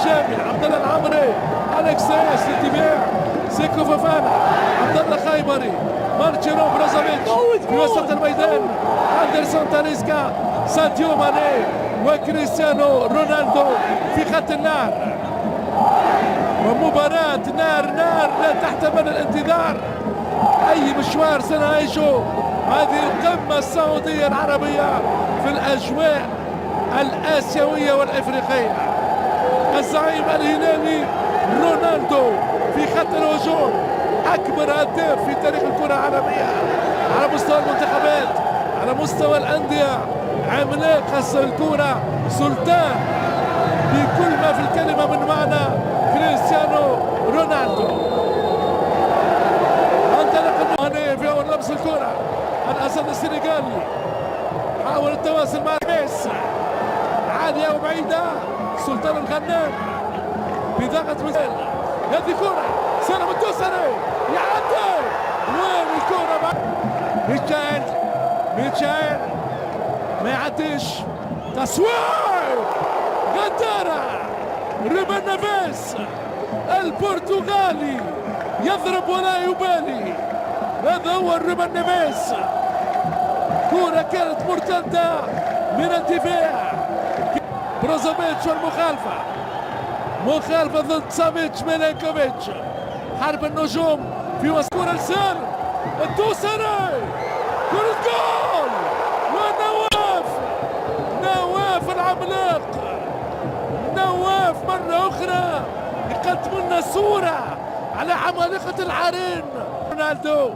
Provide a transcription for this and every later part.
الجامع عبد الله العمري، اليكس تياس للدفاع، سيكو فوفانا، عبد الله خيبري، مارتشينو بروزوفيتش في وسط الميدان، اندرسون تاليسكا، ساديو ماني وكريستيانو رونالدو في خط النار. ومباراة نار نار لا تحتمل الانتظار. أي مشوار سنعيشه، هذه القمة السعودية العربية في الأجواء الآسيوية والإفريقية. الزعيم الهلالي رونالدو في خط الهجوم، أكبر هداف في تاريخ الكرة العالمية على مستوى المنتخبات، على مستوى الأندية، عملاق خاصة الكرة، سلطان بكل ما في الكلمة من معنى كريستيانو رونالدو. انطلق هنا في أول لمس الكرة، الأسد السنغالي حاول التواصل مع ميسي، عالية وبعيدة، سلطان الغنام بضغط مثال، هذه كرة سنة الدوسري يعدي، وين الكرة ميتشايل ما يعديش، تصوير غدارة، ريبان نيفيز البرتغالي يضرب ولا يبالي، هذا هو ريبان نيفيز. كرة كانت مرتدة من الدفاع، بروزوفيتش والمخالفة، مخالفة ضد سافيتش ميلينكوفيتش، حرب النجوم في وسط كرة لسالم الدوسري، كرة جول، نواف العملاق، نواف مرة أخرى يقدم لنا صورة على عمالقة العرين. رونالدو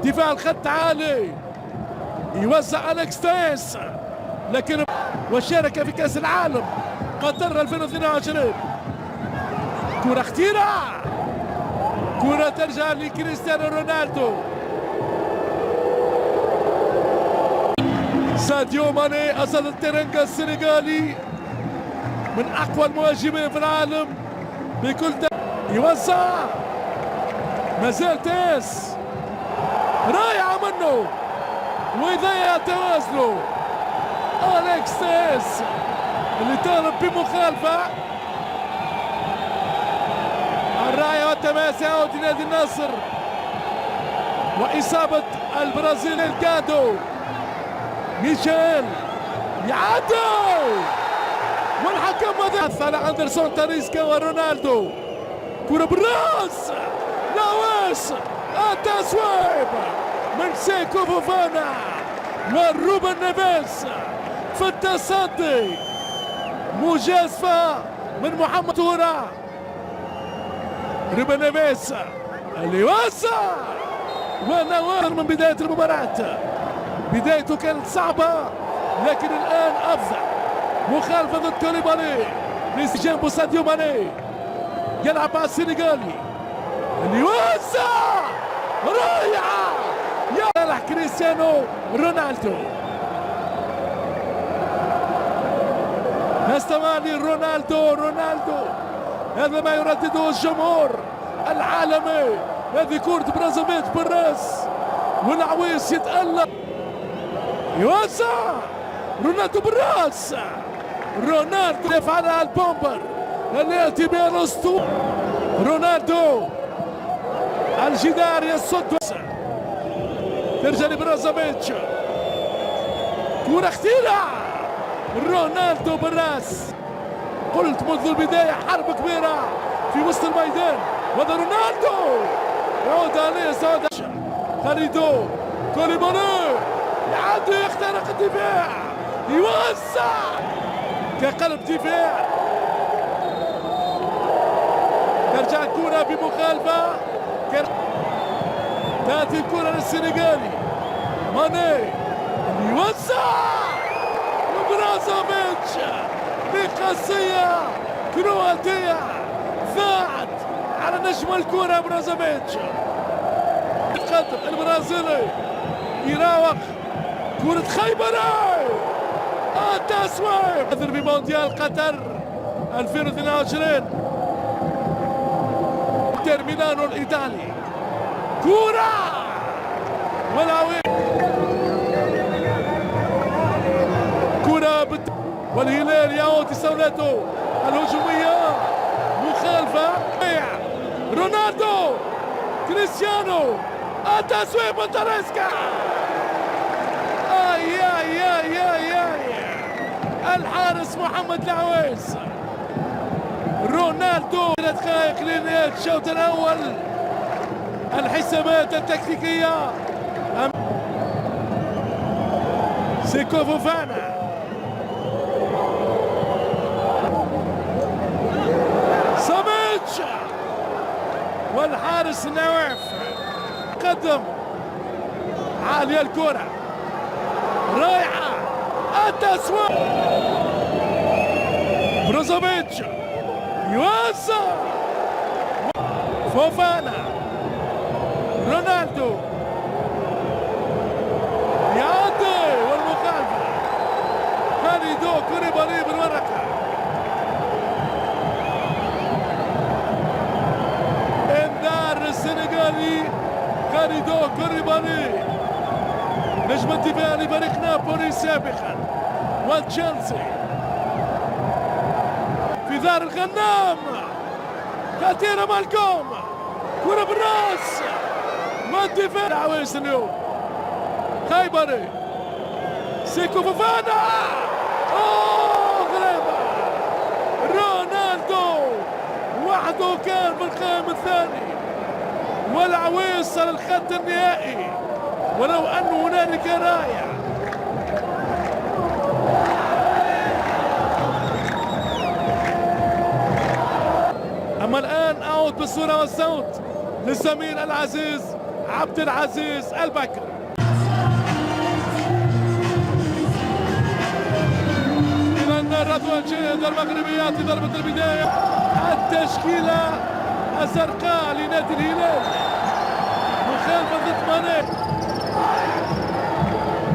دفاع الخط عالي، يوزع اليكس تياس، لكن وشارك في كأس العالم قطر 2022. كرة خطيرة، كرة ترجع لكريستيانو رونالدو، ساديو ماني أسد الترنجة السنغالي من أقوى المهاجمين في العالم بكل يوزع، مازال تياس رائعة منه ويضيع توازنه، اليكس تياس اللي طالب بمخالفة. الرعاية والتماس يعود لنادي النصر، وإصابة البرازيلي الكادو، ميشيل يعدي، والحكم وضع على اندرسون تاليسكا ورونالدو، كرة بالراس، لاويس، التصويب من سيكو فوفانا وروبن نيفيز في التصدي، مجازفة من محمد تورا، روبن نيفيز اللي وسع، ونوار من بداية المباراة. بدايته كانت صعبة لكن الآن أفضل، مخالفة ضد كوليبالي لجنبه ساديو ماني، يلعب مع السنغالي اللي يوزع، رائعة، يلعب كريستيانو رونالدو، نستمعني رونالدو، هذا ما يردده الجمهور العالمي، هذه كرة بروزوفيتش بالراس والعويس يتألق، يوزع رونالدو بالراس، رونالدو يفعلها البومبر اللي يأتي بها الأسطورة، رونالدو الجدار يصد، ترجع لبروزوفيتش، كرة خطيرة، رونالدو بالراس، قلت منذ البداية حرب كبيرة في وسط الميدان، وهذا رونالدو يعود عليه سعود خالدو كوليبالي، يعدي يخترق الدفاع، يوسع كقلب دفاع، ترجع الكرة بمخالفة، تأتي الكرة للسنغالي، ماني يوسع، وبروزوفيتش بقصية كرواتية ضاعت على نجم الكرة بروزوفيتش، يتقدم البرازيلي يراوغ، كرة خيبري، التسويق بمونديال قطر 2022، انتر ميلانو الإيطالي، كرة والعويل، كرة والهلال يعود لصولته الهجومية، كريستيانو، التسويق من تاليسكا. اي اي اي اي اي الحارس محمد العويس. رونالدو 3 دقائق لنهاية الشوط الأول. الحسابات التكتيكية سيكو فوفانا، سافيتش والحارس النواف قدم عالية الكرة رائعة، التسويق بروزوفيتش يوزع فوفانا، رونالدو يعدي والمخالفة، خالدو كوليبالي بالورقة، انذار السنغالي خالدو كوليبالي نجم الدفاع لفريق نابولي سابقا وتشيلسي. في دار الغنام خطيرة مالكوم، كرة بالراس والدفاع العويس اليوم خيبري، سيكو فوفانا، غريبة، رونالدو وحده كان في القائم الثاني والعويس على الخط النهائي، ولو أن هنالك راية. أما الآن أعود بالصورة والصوت للزميل العزيز عبد العزيز البكر. إذا الرضوى الجيد المغربيات في ضربة البداية، التشكيلة الزرقاء لنادي الهلال مخالفة ضد ماني،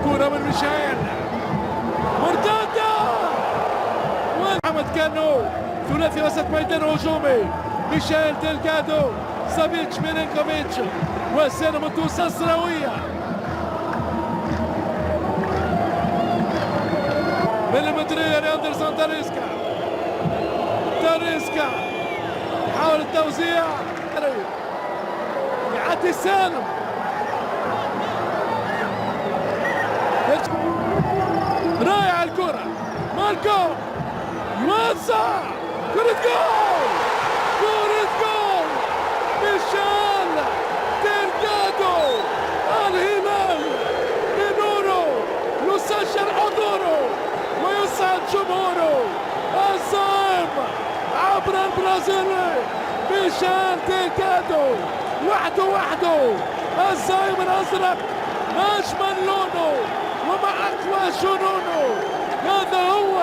كرة من ميشيل مرتدة ومحمد كانو، ثلاثي وسط ميدان هجومي، ميشيل ديلغادو، سافيتش ميلينكوفيتش وسالم التوسة السراوية. مليمترير أندرسون تاليسكا، تاليسكا يحاول التوزيع، يعدي سالم، رائع الكرة، مالكوم يوزع، كرة جول، كرة جول، ميشيل ديلغادو، الهلال بنوره يسجل حضوره ويسعد جمهوره، الزعيم عبر البرازيلي ميشيل ديلغادو، وحده الزعيم الازرق، اجمل لونه ومع اقوى جنونه، هذا هو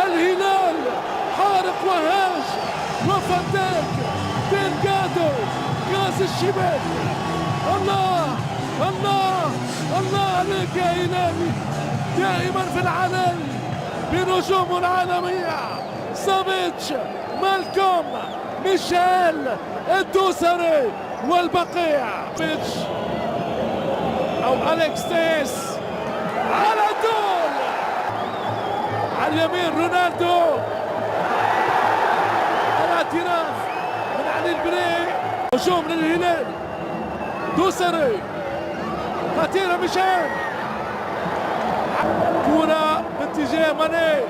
الهلال، حارق وهاج وفتاك ديلغادو، كاس الشباك. الله الله الله عليك يا هلالي، دائما في العلن بنجوم العالمية، سافيتش، مالكوم، ميشيل الدوسري والبقيع، فيتش او اليكس تيس على طول، على اليمين رونالدو، الاعتراف من علي البري، هجوم للهلال، دوسري خطيرة، ميشيل كرة باتجاه ماني،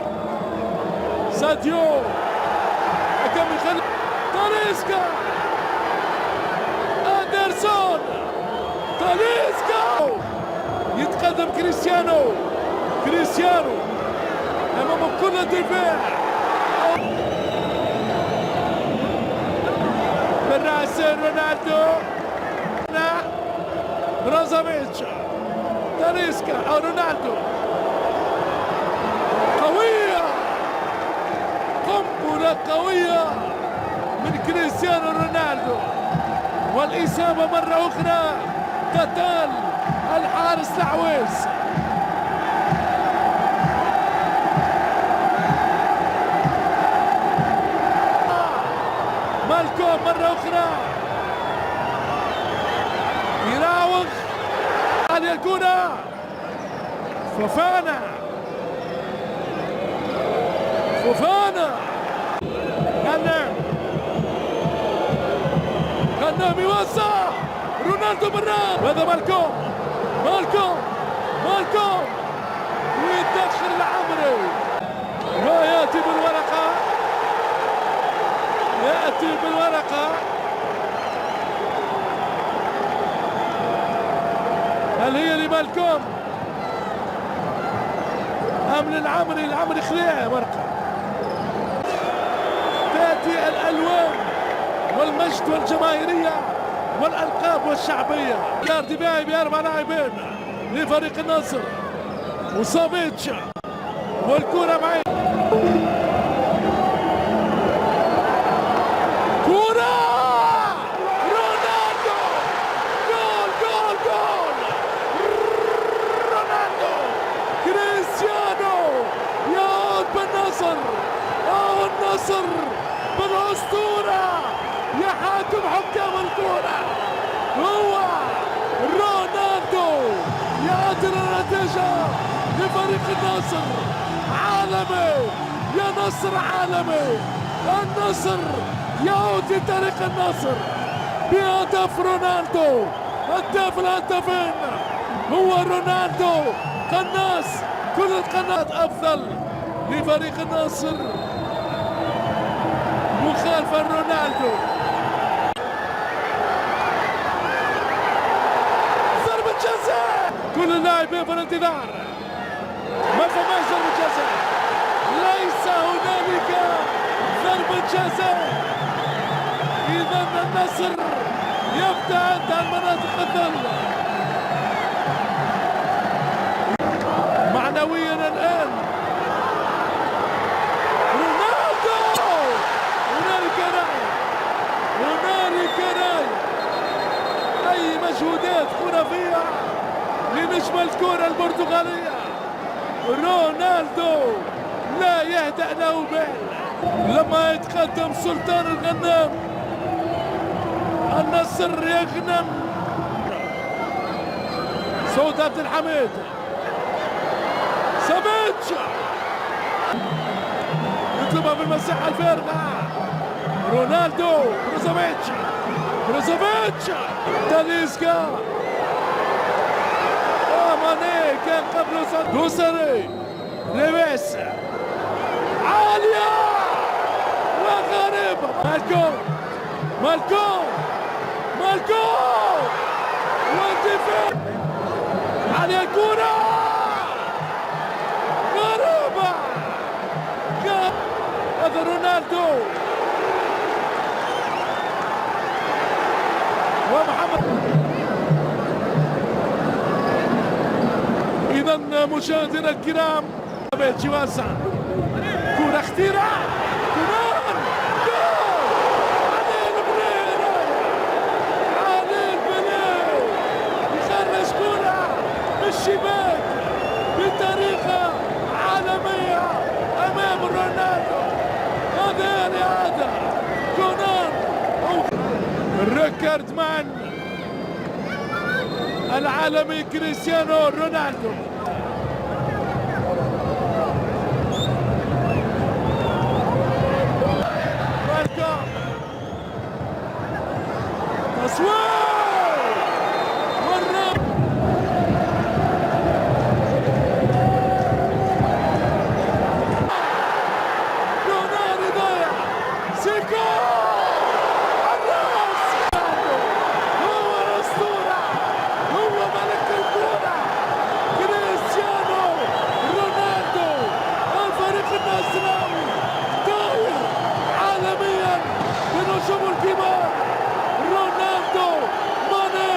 ساديو حكم يخلي، تاليسكا، أندرسون، تاليسكا يتقدم كريستيانو أمام كل الدفاع، بالرأس رونالدو، بروزوفيتش، تاليسكا أو رونالدو، قوية، قنبلة قوية من كريستيانو رونالدو، والإصابة مرة أخرى قتال الحارس العويس. مالكوم مرة أخرى يراوغ على الكرة، فوفانا غنام يوزع، رونالدو بالراس، هذا مالكوم ويدخل العمري وياتي بالورقة، هل هي لمالكوم أم للعمري؟ العمري خليها ورقة. تأتي الألوان والمجد والجماهيرية والألقاب والشعبية. الارتباعي ب4 لاعبين لفريق النصر، وصافيتش والكرة معي، كرة رونالدو، جول رونالدو كريستيانو يعود بالنصر، النصر بالأسطورة يحاكم حكام الكرة، هو رونالدو يعدل النتيجة لفريق النصر. عالمي يا نصر، عالمي، النصر يعود لطريق النصر بهدف رونالدو، هداف الهدافين هو رونالدو. قناص، كل القناص أفضل لفريق النصر مخالفة رونالدو. ضربة جزاء، كل اللاعبين في الانتظار، ما فماش ضربة جزاء، ليس هنالك ضربة جزاء. إذا النصر يبتعد عن مناطق الظل معنويا الآن. رونالدو، هنالك رأي، أي مجهودات خرافية لنجم الكرة البرتغالية. رونالدو لا يهدأ له بال لما يتقدم سلطان الغنام، النصر يغنم. سعود عبد الحميد، سافيتش يطلبها بالمساحة الفارغة، رونالدو، بروزوفيتش تاليسكا، ماني كان قبله دوسري، لويس عالية وغريبة، مالكوم والدفاع على الكرة غريبة، هذا رونالدو ومحمد. إذا مشاهدينا الكرام، بيتشي واسع، كرة اختراع، جول علي البلاد يخرج كرة من الشباك بطريقة عالمية أمام رونالدو. هذا الإعادة كونان الريكارد مان العالمي كريستيانو رونالدو. تصوير والرب رونالدو ضيع سيكو الراس، هو الأسطورة، هو ملك الكرة كريستيانو رونالدو. الفريق النصراوي طاير عالميا بنجوم الكبار، رونالدو، ماني،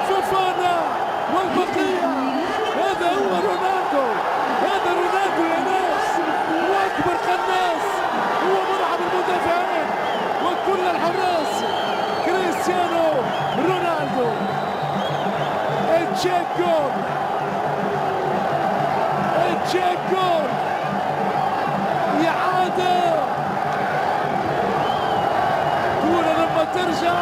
فوفانا والبقية. هذا هو رونالدو، هذا رونالدو يا ناس، هو أكبر قناص، هو مرعب المدافعين وكل الحراس. كريستيانو رونالدو التشيك جول، إعادة كورة لما ترجع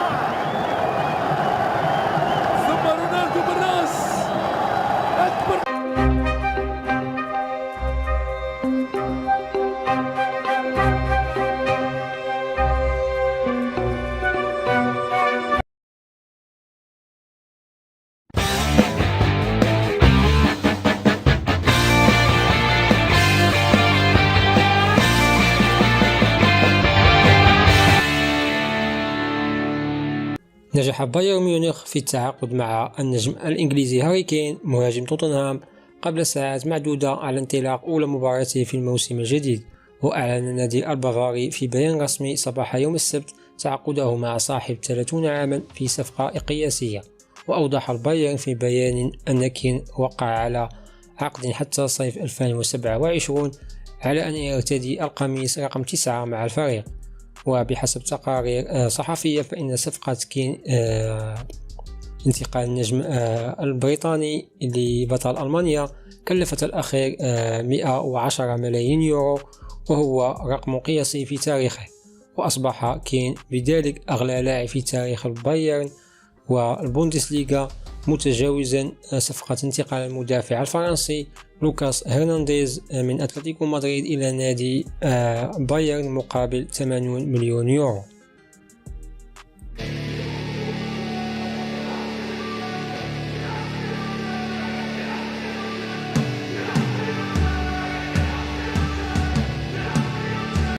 نجح بايرن ميونخ في التعاقد مع النجم الإنجليزي هاري كين مهاجم توتنهام قبل ساعات معدودة على انطلاق أولى مباراته في الموسم الجديد. وأعلن النادي البافاري في بيان رسمي صباح يوم السبت تعاقده مع صاحب 30 عاما في صفقة قياسية. وأوضح البايرن في بيان أن كين وقع على عقد حتى صيف 2027 على أن يرتدي القميص رقم 9 مع الفريق. وبحسب تقارير صحفية فإن صفقة كين انتقال النجم البريطاني لبطل ألمانيا كلفت الأخير 110 ملايين يورو، وهو رقم قياسي في تاريخه. وأصبح كين بذلك أغلى لاعب في تاريخ البايرن والبوندسليغا، متجاوزا صفقة انتقال المدافع الفرنسي لوكاس هرنانديز من أتلتيكو مدريد إلى نادي بايرن مقابل 80 مليون يورو.